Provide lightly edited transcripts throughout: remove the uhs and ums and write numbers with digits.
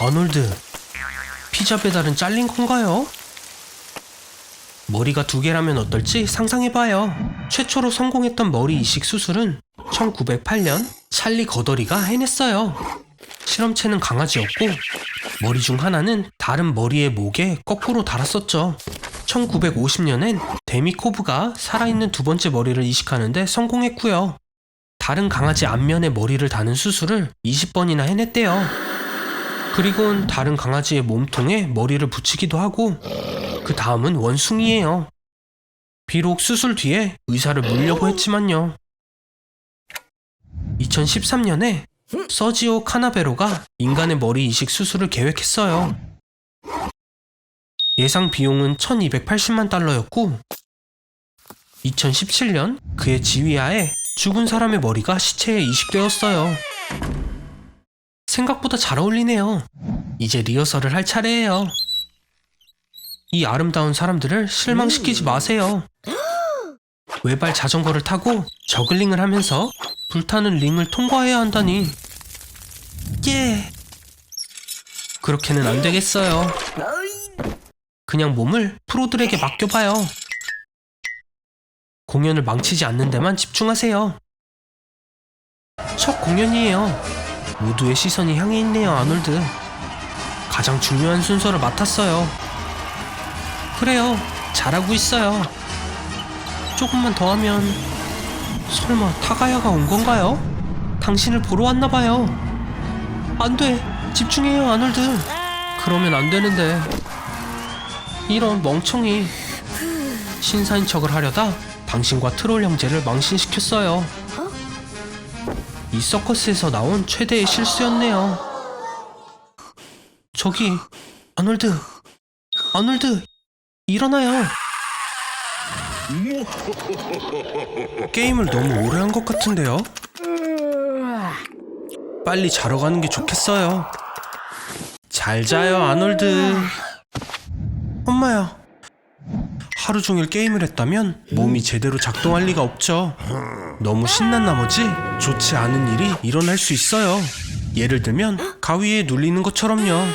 아놀드, 피자 배달은 잘린 건가요? 머리가 2개라면 어떨지 상상해봐요. 최초로 성공했던 머리 이식 수술은 1908년 찰리 거더리가 해냈어요. 실험체는 강아지였고 머리 중 하나는 다른 머리의 목에 거꾸로 달았었죠. 1950년엔 데미 코브가 살아있는 2번째 머리를 이식하는데 성공했고요. 다른 강아지 앞면에 머리를 다는 수술을 20번이나 해냈대요. 그리고는 다른 강아지의 몸통에 머리를 붙이기도 하고 그 다음은 원숭이예요. 비록 수술 뒤에 의사를 물려고 했지만요. 2013년에 서지오 카나베로가 인간의 머리 이식 수술을 계획했어요. 예상 비용은 1280만 달러였고 2017년 그의 지휘하에 죽은 사람의 머리가 시체에 이식되었어요. 생각보다 잘 어울리네요. 이제 리허설을 할 차례예요. 이 아름다운 사람들을 실망시키지 마세요. 외발 자전거를 타고 저글링을 하면서 불타는 링을 통과해야 한다니. 예. 그렇게는 안 되겠어요. 그냥 몸을 프로들에게 맡겨봐요. 공연을 망치지 않는 데만 집중하세요. 첫 공연이에요. 모두의 시선이 향해 있네요, 아놀드. 가장 중요한 순서를 맡았어요. 그래요, 잘하고 있어요. 조금만 더 하면... 설마 타가야가 온 건가요? 당신을 보러 왔나봐요. 안 돼, 집중해요, 아놀드. 그러면 안 되는데. 이런 멍청이. 신사인 척을 하려다 당신과 트롤 형제를 망신시켰어요. 이 서커스에서 나온 최대의 실수였네요. 저기, 아놀드, 일어나요. 게임을 너무 오래 한 것 같은데요? 빨리 자러 가는 게 좋겠어요. 잘 자요, 아놀드. 엄마야. 하루 종일 게임을 했다면 몸이 제대로 작동할 리가 없죠. 너무 신난 나머지 좋지 않은 일이 일어날 수 있어요. 예를 들면 가위에 눌리는 것처럼요.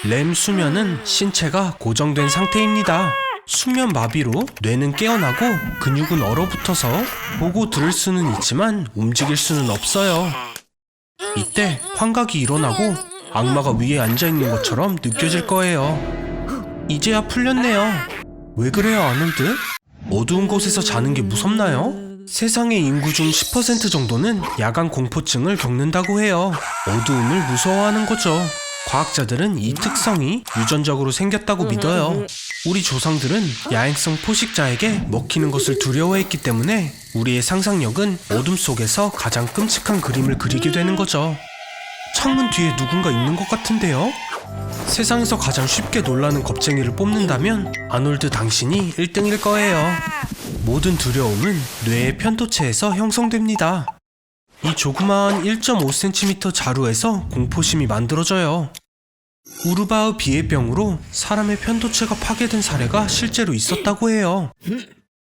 렘 수면은 신체가 고정된 상태입니다. 수면 마비로 뇌는 깨어나고 근육은 얼어붙어서 보고 들을 수는 있지만 움직일 수는 없어요. 이때 환각이 일어나고 악마가 위에 앉아있는 것처럼 느껴질 거예요. 이제야 풀렸네요. 왜 그래요, 아놀드? 어두운 곳에서 자는 게 무섭나요? 세상의 인구 중 10% 정도는 야간 공포증을 겪는다고 해요. 어두움을 무서워하는 거죠. 과학자들은 이 특성이 유전적으로 생겼다고 믿어요. 우리 조상들은 야행성 포식자에게 먹히는 것을 두려워했기 때문에 우리의 상상력은 어둠 속에서 가장 끔찍한 그림을 그리게 되는 거죠. 창문 뒤에 누군가 있는 것 같은데요? 세상에서 가장 쉽게 놀라는 겁쟁이를 뽑는다면 아놀드 당신이 1등일 거예요. 모든 두려움은 뇌의 편도체에서 형성됩니다. 이 조그마한 1.5cm 자루에서 공포심이 만들어져요. 우르바흐 비애병으로 사람의 편도체가 파괴된 사례가 실제로 있었다고 해요.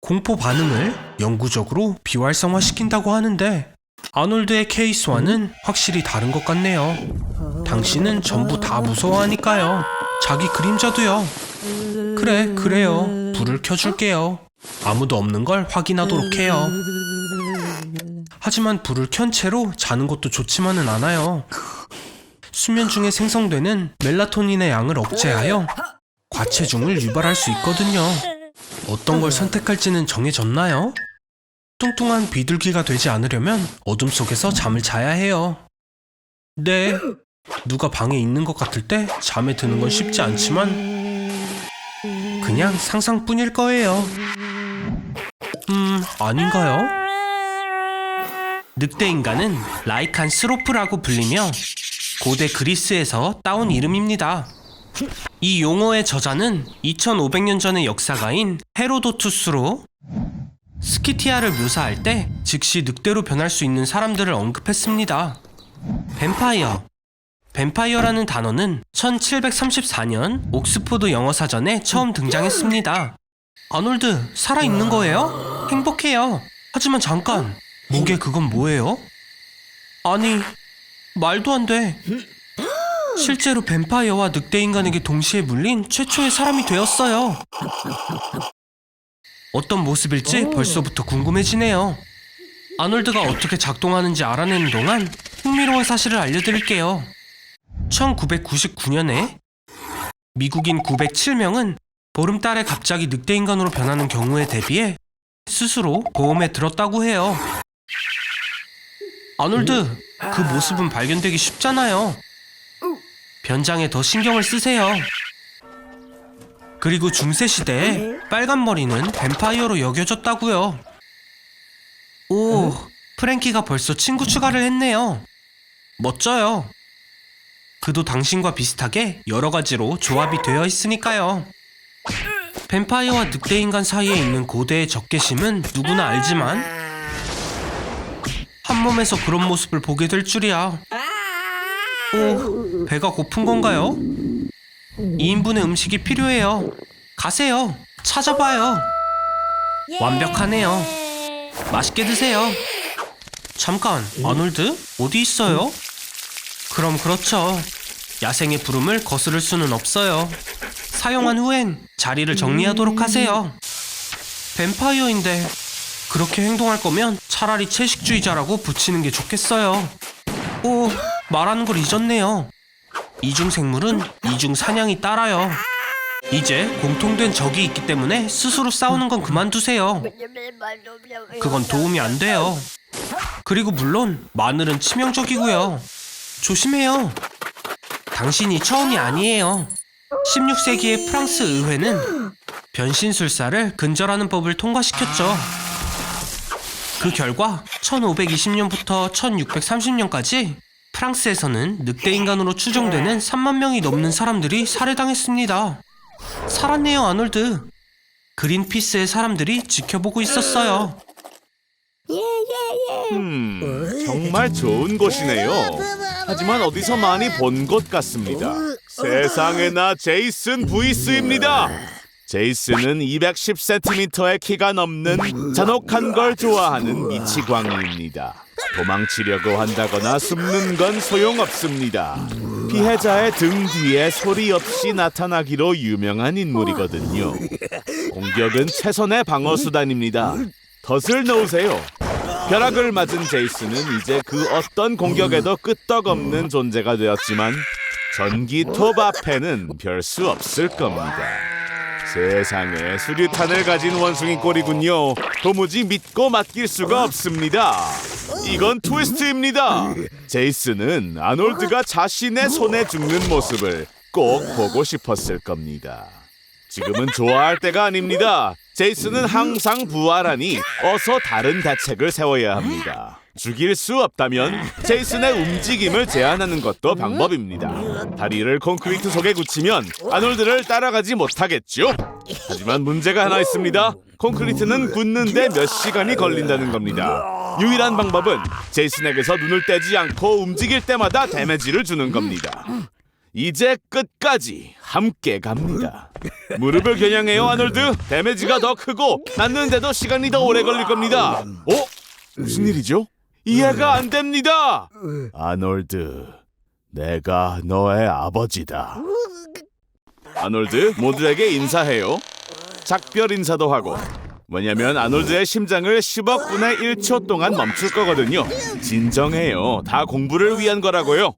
공포 반응을 영구적으로 비활성화시킨다고 하는데 아놀드의 케이스와는 확실히 다른 것 같네요. 당신은 전부 다 무서워하니까요. 자기 그림자도요. 그래요. 불을 켜줄게요. 아무도 없는 걸 확인하도록 해요. 하지만 불을 켠 채로 자는 것도 좋지만은 않아요. 수면 중에 생성되는 멜라토닌의 양을 억제하여 과체중을 유발할 수 있거든요. 어떤 걸 선택할지는 정해졌나요? 뚱뚱한 비둘기가 되지 않으려면 어둠 속에서 잠을 자야 해요. 네, 누가 방에 있는 것 같을 때 잠에 드는 건 쉽지 않지만 그냥 상상뿐일 거예요. 아닌가요? 늑대인간은 라이칸스로프라고 불리며 고대 그리스에서 따온 이름입니다. 이 용어의 저자는 2500년 전의 역사가인 헤로도투스로 스키티아를 묘사할 때 즉시 늑대로 변할 수 있는 사람들을 언급했습니다. 뱀파이어라는 단어는 1734년 옥스포드 영어사전에 처음 등장했습니다. 아놀드, 살아있는 거예요? 행복해요. 하지만 잠깐, 목에 그건 뭐예요? 아니, 말도 안 돼. 실제로 뱀파이어와 늑대 인간에게 동시에 물린 최초의 사람이 되었어요. 어떤 모습일지 벌써부터 궁금해지네요. 아놀드가 어떻게 작동하는지 알아내는 동안 흥미로운 사실을 알려드릴게요. 1999년에 미국인 907명은 보름달에 갑자기 늑대 인간으로 변하는 경우에 대비해 스스로 보험에 들었다고 해요. 아놀드, 그 모습은 발견되기 쉽잖아요. 변장에 더 신경을 쓰세요. 그리고 중세 시대에 빨간 머리는 뱀파이어로 여겨졌다고요. 오, 프랭키가 벌써 친구 추가를 했네요. 멋져요. 그도 당신과 비슷하게 여러 가지로 조합이 되어 있으니까요. 뱀파이어와 늑대 인간 사이에 있는 고대의 적개심은 누구나 알지만 한 몸에서 그런 모습을 보게 될 줄이야. 오, 배가 고픈 건가요? 2인분의 음식이 필요해요. 가세요. 찾아봐요. 완벽하네요. 맛있게 드세요. 잠깐, 아놀드? 어디 있어요? 그럼 그렇죠. 야생의 부름을 거스를 수는 없어요. 사용한 후엔 자리를 정리하도록 하세요. 뱀파이어인데 그렇게 행동할 거면 차라리 채식주의자라고 붙이는 게 좋겠어요. 오, 말하는 걸 잊었네요. 이중생물은 이중사냥이 따라요. 이제 공통된 적이 있기 때문에 스스로 싸우는 건 그만두세요. 그건 도움이 안 돼요. 그리고 물론 마늘은 치명적이고요. 조심해요. 당신이 처음이 아니에요. 16세기의 프랑스 의회는 변신술사를 근절하는 법을 통과시켰죠. 그 결과 1520년부터 1630년까지 프랑스에서는 늑대인간으로 추정되는 3만 명이 넘는 사람들이 살해당했습니다. 살았네요, 아놀드. 그린피스의 사람들이 지켜보고 있었어요. 정말 좋은 곳이네요. 하지만 어디서 많이 본 것 같습니다. 세상에나 제이슨 부이스입니다. 제이슨은 210cm의 키가 넘는 잔혹한 걸 좋아하는 미치광이입니다. 도망치려고 한다거나 숨는 건 소용없습니다. 피해자의 등 뒤에 소리 없이 나타나기로 유명한 인물이거든요. 공격은 최선의 방어 수단입니다. 덫을 놓으세요. 벼락을 맞은 제이슨은 이제 그 어떤 공격에도 끄떡없는 존재가 되었지만 전기톱 앞에는 별 수 없을 겁니다. 세상에, 수류탄을 가진 원숭이 꼴이군요. 도무지 믿고 맡길 수가 없습니다. 이건 트위스트입니다. 제이슨은 아놀드가 자신의 손에 죽는 모습을 꼭 보고 싶었을 겁니다. 지금은 좋아할 때가 아닙니다. 제이슨은 항상 부활하니 어서 다른 대책을 세워야 합니다. 죽일 수 없다면 제이슨의 움직임을 제한하는 것도 방법입니다. 다리를 콘크리트 속에 굳히면 아놀드를 따라가지 못하겠죠? 하지만 문제가 하나 있습니다. 콘크리트는 굳는데 몇 시간이 걸린다는 겁니다. 유일한 방법은 제이슨에게서 눈을 떼지 않고 움직일 때마다 데미지를 주는 겁니다. 이제 끝까지 함께 갑니다. 무릎을 겨냥해요, 아놀드. 데미지가 더 크고 낫는데도 시간이 더 오래 걸릴 겁니다. 무슨 일이죠? 이해가 안 됩니다. 아놀드, 내가 너의 아버지다. 아놀드, 모두에게 인사해요. 작별 인사도 하고. 왜냐면 아놀드의 심장을 10억 분의 1초 동안 멈출 거거든요. 진정해요. 다 공부를 위한 거라고요.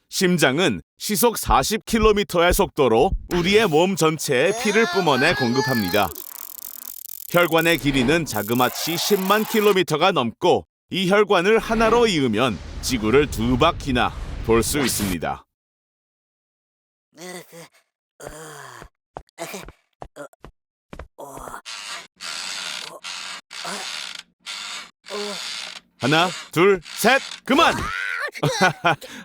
심장은 시속 40km의 속도로 우리의 몸 전체에 피를 뿜어내 공급합니다. 혈관의 길이는 자그마치 10만 킬로미터가 넘고 이 혈관을 하나로 이으면 지구를 2바퀴나 돌 수 있습니다. 하나, 둘, 셋, 그만!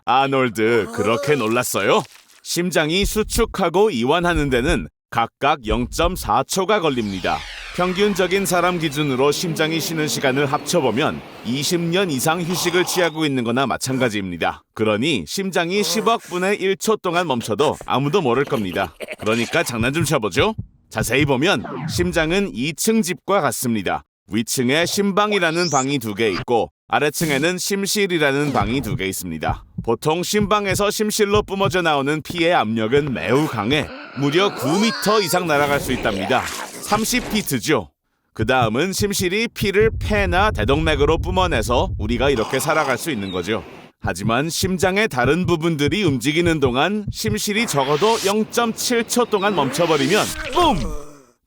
아놀드, 그렇게 놀랐어요? 심장이 수축하고 이완하는 데는 각각 0.4초가 걸립니다. 평균적인 사람 기준으로 심장이 쉬는 시간을 합쳐보면 20년 이상 휴식을 취하고 있는 거나 마찬가지입니다. 그러니 심장이 10억 분의 1초 동안 멈춰도 아무도 모를 겁니다. 그러니까 장난 좀 쳐보죠. 자세히 보면 심장은 2층 집과 같습니다. 위층에 심방이라는 방이 2개 있고 아래층에는 심실이라는 방이 2개 있습니다. 보통 심방에서 심실로 뿜어져 나오는 피의 압력은 매우 강해 무려 9m 이상 날아갈 수 있답니다. 30피트죠. 그 다음은 심실이 피를 폐나 대동맥으로 뿜어내서 우리가 이렇게 살아갈 수 있는 거죠. 하지만 심장의 다른 부분들이 움직이는 동안 심실이 적어도 0.7초 동안 멈춰버리면 뿜!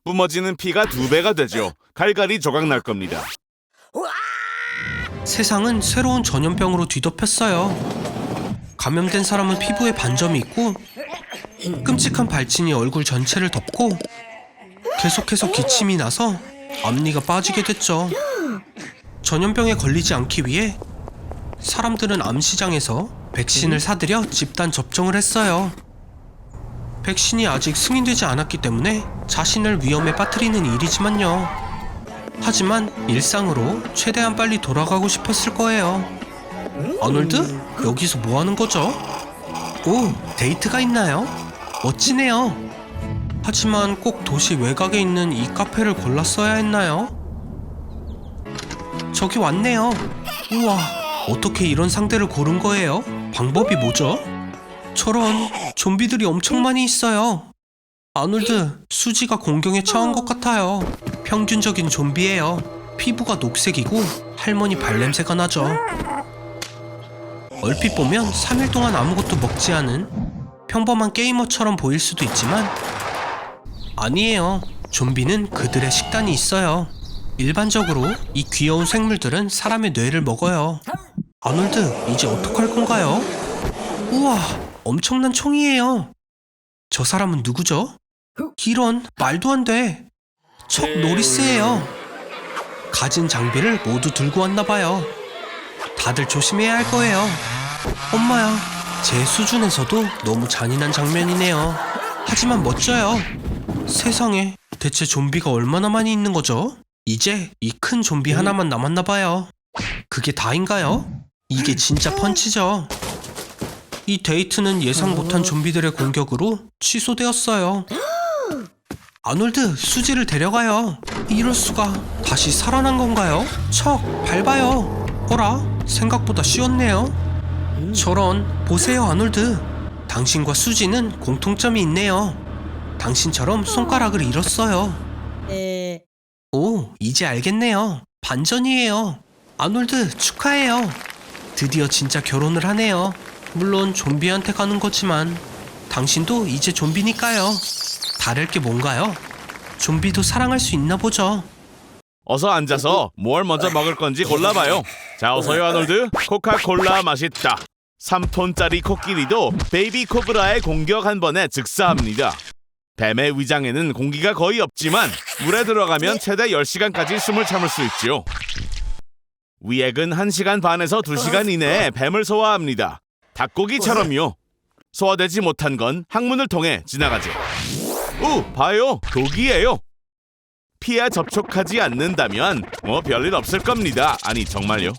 뿜어지는 피가 2배가 되죠. 갈갈이 조각날 겁니다. 세상은 새로운 전염병으로 뒤덮였어요. 감염된 사람은 피부에 반점이 있고 끔찍한 발진이 얼굴 전체를 덮고 계속해서 기침이 나서 앞니가 빠지게 됐죠. 전염병에 걸리지 않기 위해 사람들은 암시장에서 백신을 사들여 집단 접종을 했어요. 백신이 아직 승인되지 않았기 때문에 자신을 위험에 빠뜨리는 일이지만요. 하지만 일상으로 최대한 빨리 돌아가고 싶었을 거예요. 아놀드? 여기서 뭐 하는 거죠? 오, 데이트가 있나요? 멋지네요. 하지만 꼭 도시 외곽에 있는 이 카페를 골랐어야 했나요? 저기 왔네요. 우와, 어떻게 이런 상대를 고른 거예요? 방법이 뭐죠? 저런, 좀비들이 엄청 많이 있어요. 아놀드, 수지가 공경에 처한 것 같아요. 평균적인 좀비예요. 피부가 녹색이고 할머니 발냄새가 나죠. 얼핏 보면 3일 동안 아무것도 먹지 않은 평범한 게이머처럼 보일 수도 있지만 아니에요. 좀비는 그들의 식단이 있어요. 일반적으로 이 귀여운 생물들은 사람의 뇌를 먹어요. 아놀드, 이제 어떡할 건가요? 우와, 엄청난 총이에요. 저 사람은 누구죠? 이런, 말도 안 돼. 척 노리스예요. 가진 장비를 모두 들고 왔나봐요. 다들 조심해야 할 거예요. 엄마야, 제 수준에서도 너무 잔인한 장면이네요. 하지만 멋져요. 세상에, 대체 좀비가 얼마나 많이 있는 거죠? 이제 이 큰 좀비 하나만 남았나봐요. 그게 다인가요? 이게 진짜 펀치죠. 이 데이트는 예상 못한 좀비들의 공격으로 취소되었어요. 아놀드, 수지를 데려가요. 이럴 수가. 다시 살아난 건가요? 척, 밟아요. 어라? 생각보다 쉬웠네요. 저런, 보세요 아놀드. 당신과 수지는 공통점이 있네요. 당신처럼 손가락을 잃었어요. 오, 이제 알겠네요. 반전이에요. 아놀드, 축하해요. 드디어 진짜 결혼을 하네요. 물론 좀비한테 가는 거지만 당신도 이제 좀비니까요. 다를 게 뭔가요? 좀비도 사랑할 수 있나 보죠. 어서 앉아서 뭘 먼저 먹을 건지 골라봐요. 자, 어서요 아놀드. 코카콜라 맛있다. 3톤짜리 코끼리도 베이비 코브라의 공격 한 번에 즉사합니다. 뱀의 위장에는 공기가 거의 없지만 물에 들어가면 최대 10시간까지 숨을 참을 수 있죠. 위액은 1시간 반에서 2시간 이내에 뱀을 소화합니다. 닭고기처럼요. 소화되지 못한 건 항문을 통해 지나가죠. 오, 봐요. 독이에요. 피에 접촉하지 않는다면 뭐 별일 없을 겁니다. 아니, 정말요.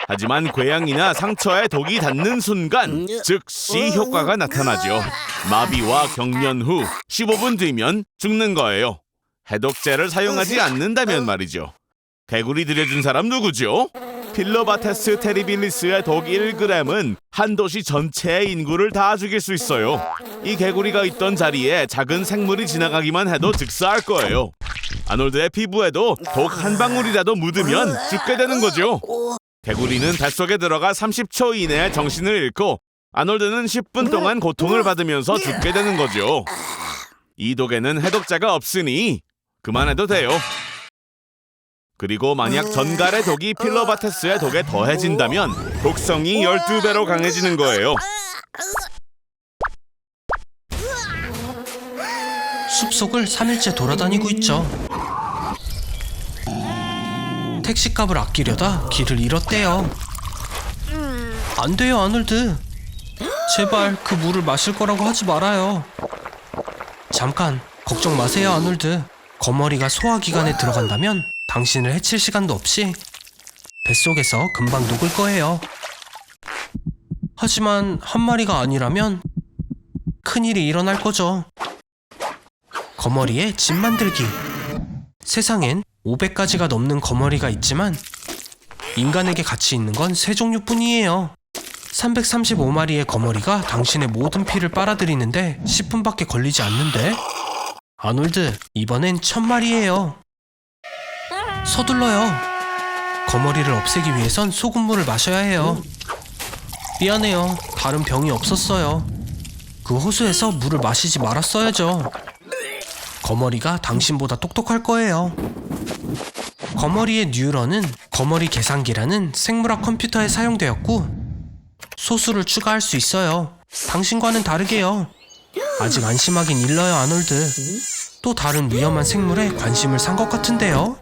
하지만 궤양이나 상처에 독이 닿는 순간 즉시 효과가 나타나죠. 마비와 경련 후 15분 뒤면 죽는 거예요. 해독제를 사용하지 않는다면 말이죠. 개구리 들여준 사람 누구죠? 필로바테스 테리빌리스의 독 1g은 한 도시 전체의 인구를 다 죽일 수 있어요. 이 개구리가 있던 자리에 작은 생물이 지나가기만 해도 즉사할 거예요. 아놀드의 피부에도 독 한 방울이라도 묻으면 죽게 되는 거죠. 개구리는 뱃속에 들어가 30초 이내에 정신을 잃고 아놀드는 10분 동안 고통을 받으면서 죽게 되는 거죠. 이 독에는 해독제가 없으니 그만해도 돼요. 그리고 만약 전갈의 독이 필로바테스의 독에 더해진다면 독성이 12배로 강해지는 거예요. 숲속을 3일째 돌아다니고 있죠. 택시값을 아끼려다 길을 잃었대요. 안 돼요 아놀드. 제발 그 물을 마실 거라고 하지 말아요. 잠깐, 걱정 마세요 아놀드. 거머리가 소화기관에 들어간다면 당신을 해칠 시간도 없이 뱃속에서 금방 녹을 거예요. 하지만 한 마리가 아니라면 큰일이 일어날 거죠. 거머리에 집 만들기. 세상엔 500가지가 넘는 거머리가 있지만 인간에게 가치 있는 건 3종류뿐이에요. 335마리의 거머리가 당신의 모든 피를 빨아들이는데 10분밖에 걸리지 않는데? 아놀드, 이번엔 1000마리예요. 서둘러요. 거머리를 없애기 위해선 소금물을 마셔야 해요. 미안해요. 다른 병이 없었어요. 그 호수에서 물을 마시지 말았어야죠. 거머리가 당신보다 똑똑할 거예요. 거머리의 뉴런은 거머리 계산기라는 생물학 컴퓨터에 사용되었고 소수를 추가할 수 있어요. 당신과는 다르게요. 아직 안심하긴 일러요, 아놀드. 또 다른 위험한 생물에 관심을 산 것 같은데요.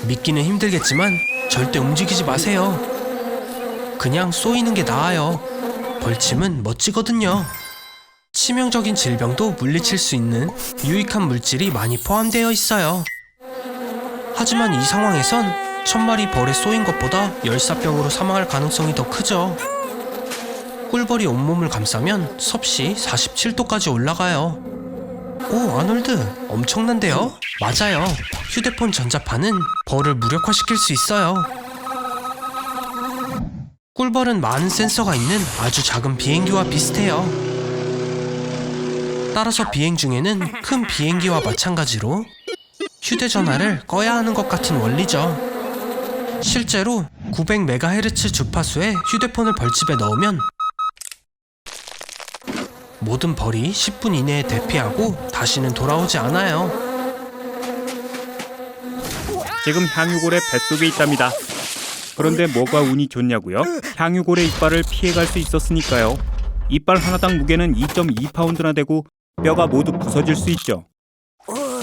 믿기는 힘들겠지만 절대 움직이지 마세요. 그냥 쏘이는 게 나아요. 벌침은 멋지거든요. 치명적인 질병도 물리칠 수 있는 유익한 물질이 많이 포함되어 있어요. 하지만 이 상황에선 1000마리 벌에 쏘인 것보다 열사병으로 사망할 가능성이 더 크죠. 꿀벌이 온몸을 감싸면 섭씨 47도까지 올라가요. 오, 아놀드, 엄청난데요? 맞아요. 휴대폰 전자파는 벌을 무력화시킬 수 있어요. 꿀벌은 많은 센서가 있는 아주 작은 비행기와 비슷해요. 따라서 비행 중에는 큰 비행기와 마찬가지로 휴대전화를 꺼야 하는 것 같은 원리죠. 실제로 900MHz 주파수의 휴대폰을 벌집에 넣으면 모든 벌이 10분 이내에 대피하고 다시는 돌아오지 않아요. 지금 향유골의 뱃속에 있답니다. 그런데 뭐가 운이 좋냐고요? 향유골의 이빨을 피해갈 수 있었으니까요. 이빨 하나당 무게는 2.2파운드나 되고 뼈가 모두 부서질 수 있죠.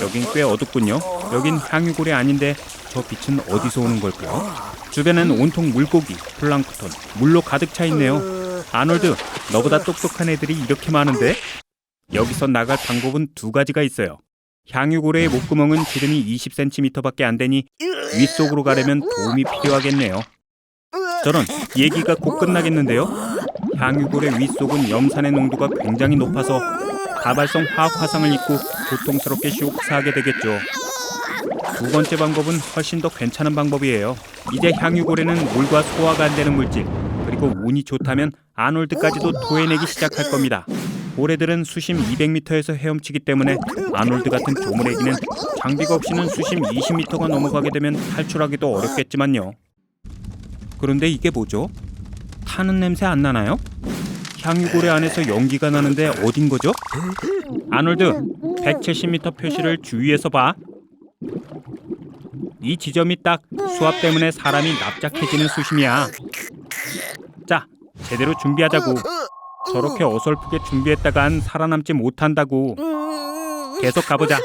여긴 꽤 어둡군요. 여긴 향유골이 아닌데 저 빛은 어디서 오는 걸까요? 주변엔 온통 물고기, 플랑크톤, 물로 가득 차 있네요. 아놀드, 너보다 똑똑한 애들이 이렇게 많은데? 여기서 나갈 방법은 두 가지가 있어요. 향유고래의 목구멍은 지름이 20cm밖에 안 되니 윗속으로 가려면 도움이 필요하겠네요. 저런, 얘기가 곧 끝나겠는데요? 향유고래 윗속은 염산의 농도가 굉장히 높아서 다발성 화학 화상을 입고 고통스럽게 쇼크사하게 되겠죠. 두 번째 방법은 훨씬 더 괜찮은 방법이에요. 이제 향유고래는 물과 소화가 안 되는 물질, 그리고 운이 좋다면 아놀드까지도 토해내기 시작할 겁니다. 고래들은 수심 200m에서 헤엄치기 때문에 아놀드 같은 조물애기는 장비가 없이는 수심 20m가 넘어가게 되면 탈출하기도 어렵겠지만요. 그런데 이게 뭐죠? 타는 냄새 안 나나요? 향유고래 안에서 연기가 나는데 어딘 거죠? 아놀드, 170m 표시를 주위에서 봐. 이 지점이 딱 수압 때문에 사람이 납작해지는 수심이야. 자, 제대로 준비하자고. 저렇게 어설프게 준비했다간 살아남지 못한다고. 계속 가보자.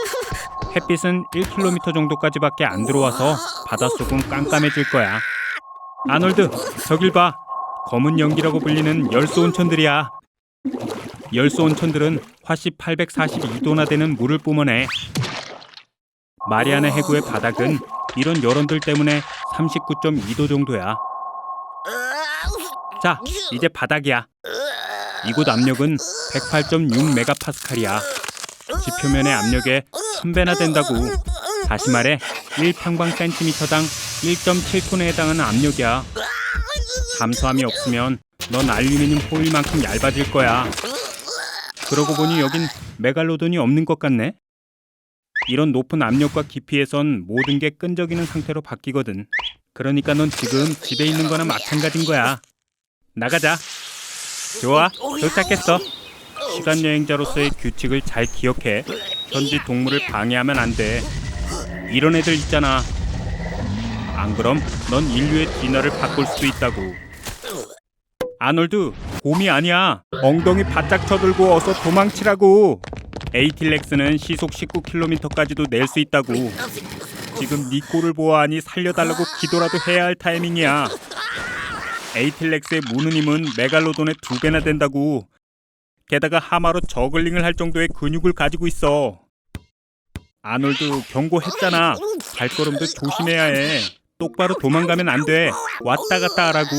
햇빛은 1km 정도까지밖에 안 들어와서 바닷속은 깜깜해질 거야. 아놀드, 저길 봐. 검은 연기라고 불리는 열소 온천들이야. 열소 온천들은 화씨 842도나 되는 물을 뿜어내. 마리아나 해구의 바닥은 이런 열원들 때문에 39.2도 정도야. 자, 이제 바닥이야. 이곳 압력은 108.6메가파스칼이야. 지표면의 압력의 1000배나 된다고. 다시 말해 1평방센티미터당 1.7톤에 해당하는 압력이야. 잠수함이 없으면 넌 알루미늄 호일만큼 얇아질 거야. 그러고 보니 여긴 메갈로돈이 없는 것 같네. 이런 높은 압력과 깊이에선 모든 게 끈적이는 상태로 바뀌거든. 그러니까 넌 지금 집에 있는 거나 마찬가지인 거야. 나가자. 좋아, 도착했어. 시간 여행자로서의 규칙을 잘 기억해. 현지 동물을 방해하면 안 돼. 이런 애들 있잖아. 안 그럼 넌 인류의 진화를 바꿀 수도 있다고. 아놀드, 곰이 아니야. 엉덩이 바짝 쳐들고 어서 도망치라고. 에이틸렉스는 시속 19km까지도 낼 수 있다고. 지금 네 꼴을 보아하니 살려달라고 기도라도 해야 할 타이밍이야. 에이틸렉스의 무는 힘은 메갈로돈의 2배나 된다고. 게다가 하마로 저글링을 할 정도의 근육을 가지고 있어. 아놀드, 경고했잖아. 발걸음도 조심해야 해. 똑바로 도망가면 안 돼. 왔다 갔다 하라고.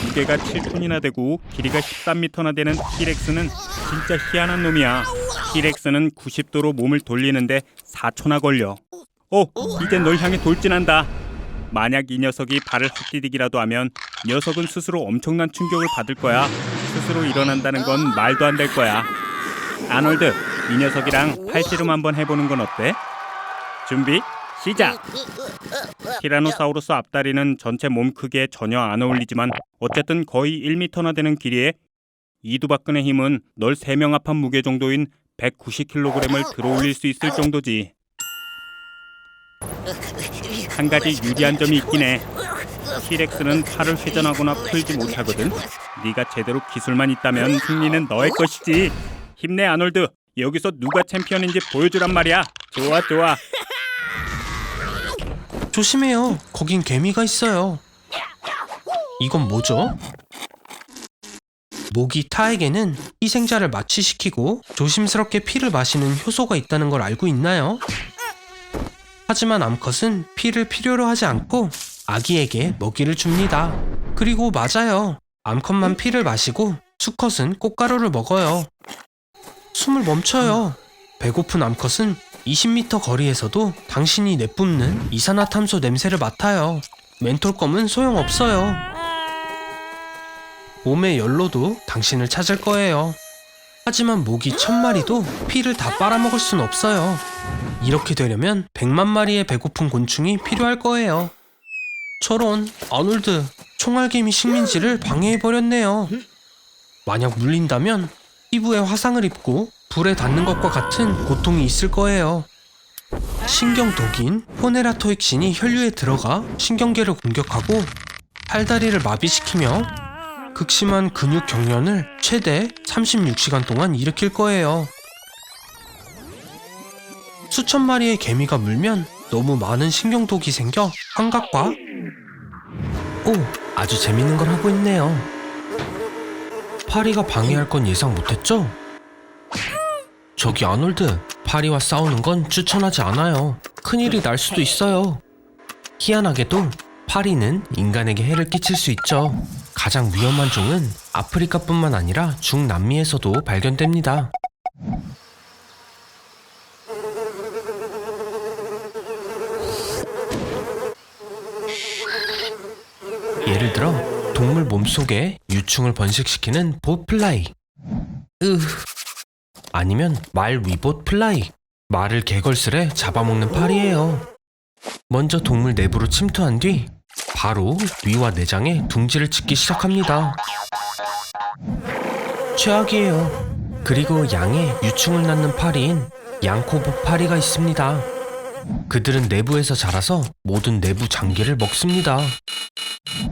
무게가 7톤이나 되고 길이가 13m나 되는 티렉스는 진짜 희한한 놈이야. 티렉스는 90도로 몸을 돌리는데 4초나 걸려. 이제 널 향해 돌진한다. 만약 이 녀석이 발을 헛디디기라도 하면 녀석은 스스로 엄청난 충격을 받을 거야. 스스로 일어난다는 건 말도 안 될 거야. 아놀드, 이 녀석이랑 팔씨름 한번 해보는 건 어때? 준비, 시작! 티라노사우루스 앞다리는 전체 몸 크기에 전혀 안 어울리지만 어쨌든 거의 1m나 되는 길이에 이두박근의 힘은 널 3명 합한 무게 정도인 190kg을 들어올릴 수 있을 정도지. 한 가지 유리한 점이 있긴 해. 티렉스는 팔을 회전하거나 풀지 못하거든. 네가 제대로 기술만 있다면 승리는 너의 것이지. 힘내 아놀드. 여기서 누가 챔피언인지 보여주란 말이야. 좋아 좋아. 조심해요. 거긴 개미가 있어요. 이건 뭐죠? 모기 타에게는 희생자를 마취시키고 조심스럽게 피를 마시는 효소가 있다는 걸 알고 있나요? 하지만 암컷은 피를 필요로 하지 않고 아기에게 먹이를 줍니다. 그리고 맞아요. 암컷만 피를 마시고 수컷은 꽃가루를 먹어요. 숨을 멈춰요. 배고픈 암컷은 20m 거리에서도 당신이 내뿜는 이산화탄소 냄새를 맡아요. 멘톨껌은 소용없어요. 몸의 열로도 당신을 찾을 거예요. 하지만 모기 1000마리도 피를 다 빨아먹을 순 없어요. 이렇게 되려면 100만 마리의 배고픈 곤충이 필요할 거예요. 저런, 아놀드, 총알개미 식민지를 방해해버렸네요. 만약 물린다면 피부에 화상을 입고 불에 닿는 것과 같은 고통이 있을 거예요. 신경독인 포네라토익신이 혈류에 들어가 신경계를 공격하고 팔다리를 마비시키며 극심한 근육 경련을 최대 36시간 동안 일으킬 거예요. 수천 마리의 개미가 물면 너무 많은 신경독이 생겨 환각과 아주 재밌는 걸 하고 있네요. 파리가 방해할 건 예상 못했죠? 저기 아놀드, 파리와 싸우는 건 추천하지 않아요. 큰일이 날 수도 있어요. 희한하게도 파리는 인간에게 해를 끼칠 수 있죠. 가장 위험한 종은 아프리카뿐만 아니라 중남미에서도 발견됩니다. 예를 들어 동물 몸속에 유충을 번식시키는 보플라이, 아니면 말 위봇 플라이, 말을 개걸스레 잡아먹는 파리예요. 먼저 동물 내부로 침투한 뒤 바로 뇌와 내장에 둥지를 짓기 시작합니다. 최악이에요. 그리고 양의 유충을 낳는 파리인 양코보 파리가 있습니다. 그들은 내부에서 자라서 모든 내부 장기를 먹습니다.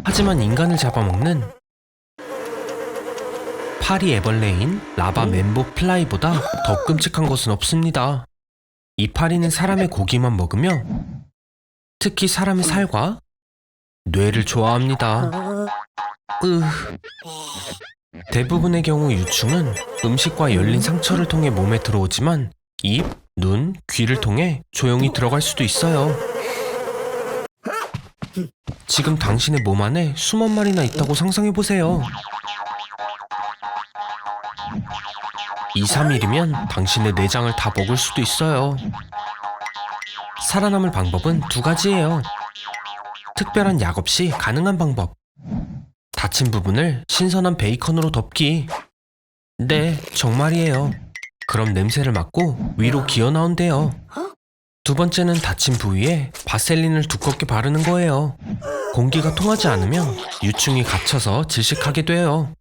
하지만 인간을 잡아먹는 파리 애벌레인 라바 멘보 플라이보다 더 끔찍한 것은 없습니다. 이 파리는 사람의 고기만 먹으며 특히 사람의 살과 뇌를 좋아합니다. 대부분의 경우 유충은 음식과 열린 상처를 통해 몸에 들어오지만 입, 눈, 귀를 통해 조용히 들어갈 수도 있어요. 지금 당신의 몸 안에 수만 마리나 있다고 상상해보세요. 2, 3일이면 당신의 내장을 다 먹을 수도 있어요. 살아남을 방법은 2가지예요. 특별한 약 없이 가능한 방법. 다친 부분을 신선한 베이컨으로 덮기. 네, 정말이에요. 그럼 냄새를 맡고 위로 기어나온대요. 2번째는 다친 부위에 바셀린을 두껍게 바르는 거예요. 공기가 통하지 않으면 유충이 갇혀서 질식하게 돼요.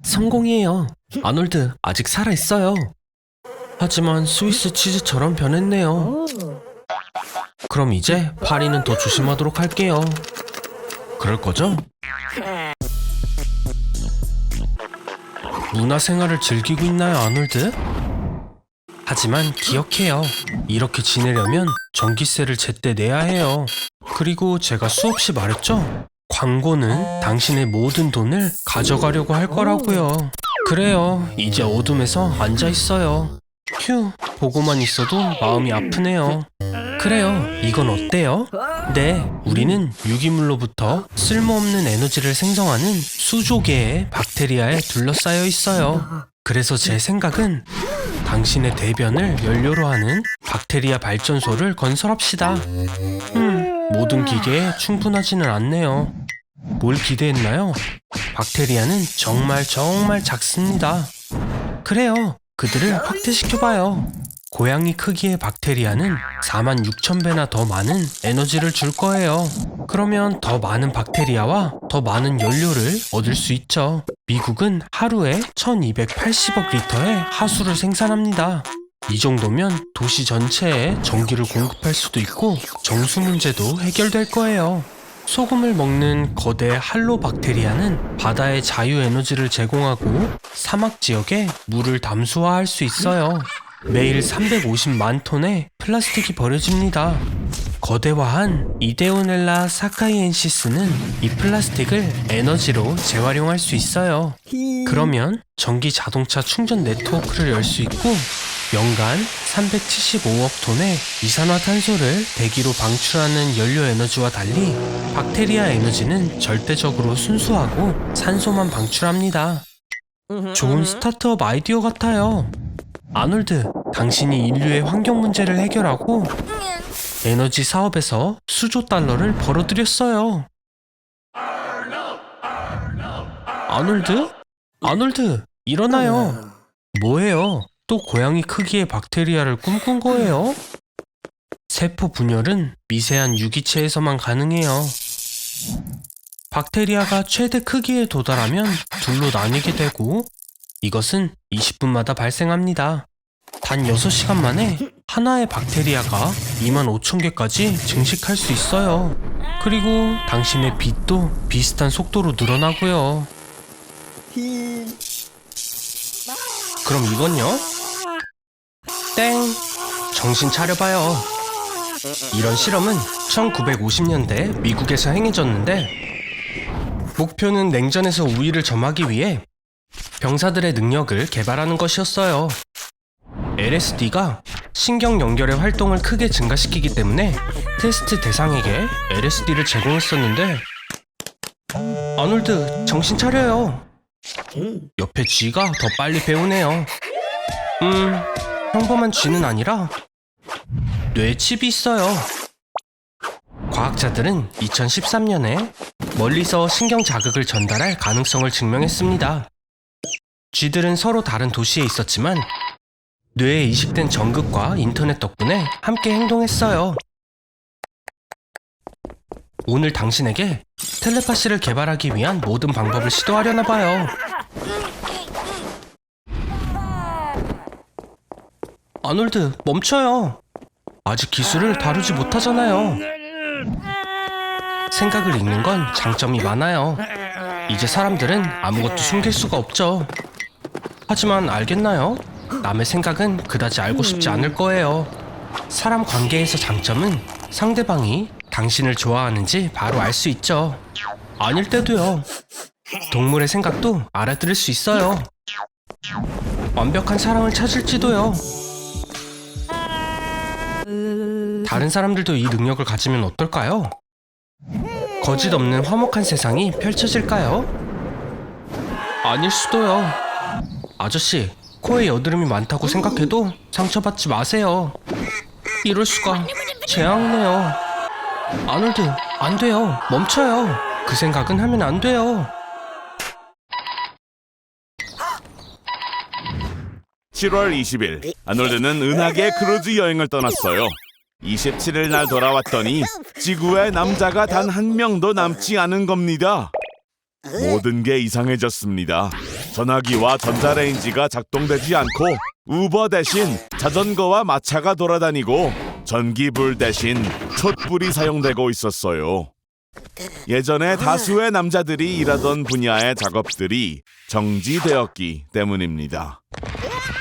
성공이에요. 아놀드, 아직 살아있어요. 하지만 스위스 치즈처럼 변했네요. 그럼 이제 파리는 더 조심하도록 할게요. 그럴 거죠? 문화생활을 즐기고 있나요, 아놀드? 하지만 기억해요. 이렇게 지내려면 전기세를 제때 내야 해요. 그리고 제가 수없이 말했죠? 광고는 당신의 모든 돈을 가져가려고 할 거라고요. 그래요. 이제 어둠에서 앉아있어요. 휴, 보고만 있어도 마음이 아프네요. 그래요. 이건 어때요? 네, 우리는 유기물로부터 쓸모없는 에너지를 생성하는 수조개의 박테리아에 둘러싸여 있어요. 그래서 제 생각은 당신의 대변을 연료로 하는 박테리아 발전소를 건설합시다. 모든 기계에 충분하지는 않네요. 뭘 기대했나요? 박테리아는 정말 작습니다. 그래요. 그들을 확대시켜봐요. 고양이 크기의 박테리아는 46,000배나 더 많은 에너지를 줄 거예요. 그러면 더 많은 박테리아와 더 많은 연료를 얻을 수 있죠. 미국은 하루에 1280억 리터의 하수를 생산합니다. 이 정도면 도시 전체에 전기를 공급할 수도 있고 정수 문제도 해결될 거예요. 소금을 먹는 거대 할로박테리아는 바다에 자유에너지를 제공하고 사막 지역에 물을 담수화할 수 있어요. 매일 350만 톤의 플라스틱이 버려집니다. 거대화한 이데오넬라 사카이엔시스는 이 플라스틱을 에너지로 재활용할 수 있어요. 그러면 전기 자동차 충전 네트워크를 열 수 있고 연간 375억 톤의 이산화탄소를 대기로 방출하는 연료 에너지와 달리 박테리아 에너지는 절대적으로 순수하고 산소만 방출합니다. 좋은 스타트업 아이디어 같아요. 아놀드, 당신이 인류의 환경 문제를 해결하고 에너지 사업에서 수조 달러를 벌어들였어요. 아놀드, 일어나요. 뭐예요? 또 고양이 크기의 박테리아를 꿈꾼 거예요? 세포 분열은 미세한 유기체에서만 가능해요. 박테리아가 최대 크기에 도달하면 둘로 나뉘게 되고 이것은 20분마다 발생합니다. 단 6시간 만에 하나의 박테리아가 25,000개까지 증식할 수 있어요. 그리고 당신의 빛도 비슷한 속도로 늘어나고요. 그럼 이건요? 땡! 정신 차려봐요. 이런 실험은 1950년대 미국에서 행해졌는데 목표는 냉전에서 우위를 점하기 위해 병사들의 능력을 개발하는 것이었어요. LSD가 신경 연결의 활동을 크게 증가시키기 때문에 테스트 대상에게 LSD를 제공했었는데 아놀드, 정신 차려요. 옆에 쥐가 더 빨리 배우네요. 평범한 쥐는 아니라 뇌에 칩이 있어요. 과학자들은 2013년에 멀리서 신경 자극을 전달할 가능성을 증명했습니다. 쥐들은 서로 다른 도시에 있었지만 뇌에 이식된 전극과 인터넷 덕분에 함께 행동했어요. 오늘 당신에게 텔레파시를 개발하기 위한 모든 방법을 시도하려나 봐요. 아놀드, 멈춰요. 아직 기술을 다루지 못하잖아요. 생각을 읽는 건 장점이 많아요. 이제 사람들은 아무것도 숨길 수가 없죠. 하지만 알겠나요? 남의 생각은 그다지 알고 싶지 않을 거예요. 사람 관계에서 장점은 상대방이 당신을 좋아하는지 바로 알 수 있죠. 아닐 때도요. 동물의 생각도 알아들을 수 있어요. 완벽한 사랑을 찾을지도요. 다른 사람들도 이 능력을 가지면 어떨까요? 거짓 없는 화목한 세상이 펼쳐질까요? 아닐 수도요. 아저씨, 코에 여드름이 많다고 생각해도 상처받지 마세요. 이럴 수가. 재앙네요. 아놀드, 안 돼요. 멈춰요. 그 생각은 하면 안 돼요. 7월 20일 아놀드는 은하계 크루즈 여행을 떠났어요. 27일 날 돌아왔더니 지구에 남자가 단 한 명도 남지 않은 겁니다. 모든 게 이상해졌습니다. 전화기와 전자레인지가 작동되지 않고 우버 대신 자전거와 마차가 돌아다니고 전기불 대신 촛불이 사용되고 있었어요. 예전에 다수의 남자들이 일하던 분야의 작업들이 정지되었기 때문입니다.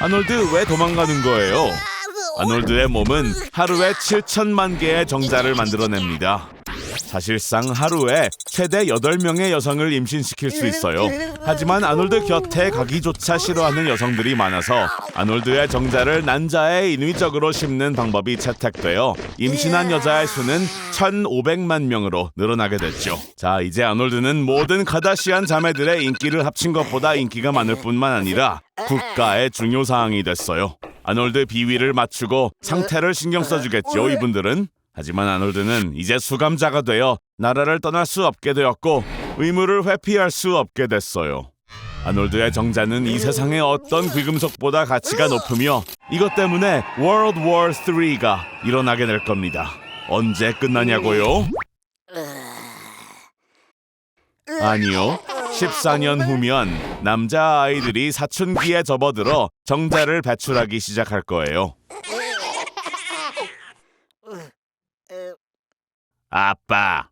아놀드, 왜 도망가는 거예요? 아놀드의 몸은 하루에 7천만 개의 정자를 만들어냅니다. 사실상 하루에 최대 8명의 여성을 임신시킬 수 있어요. 하지만 아놀드 곁에 가기조차 싫어하는 여성들이 많아서 아놀드의 정자를 난자에 인위적으로 심는 방법이 채택되어 임신한 여자의 수는 1,500만 명으로 늘어나게 됐죠. 자, 이제 아놀드는 모든 카다시안 자매들의 인기를 합친 것보다 인기가 많을 뿐만 아니라 국가의 중요사항이 됐어요. 아놀드 비위를 맞추고 상태를 신경 써주겠죠, 이분들은. 하지만 아놀드는 이제 수감자가 되어 나라를 떠날 수 없게 되었고 의무를 회피할 수 없게 됐어요. 아놀드의 정자는 이 세상의 어떤 귀금속보다 가치가 높으며 이것 때문에 World War III가 일어나게 될 겁니다. 언제 끝나냐고요? 아니요. 14년 후면 남자아이들이 사춘기에 접어들어 정자를 배출하기 시작할 거예요. 아빠,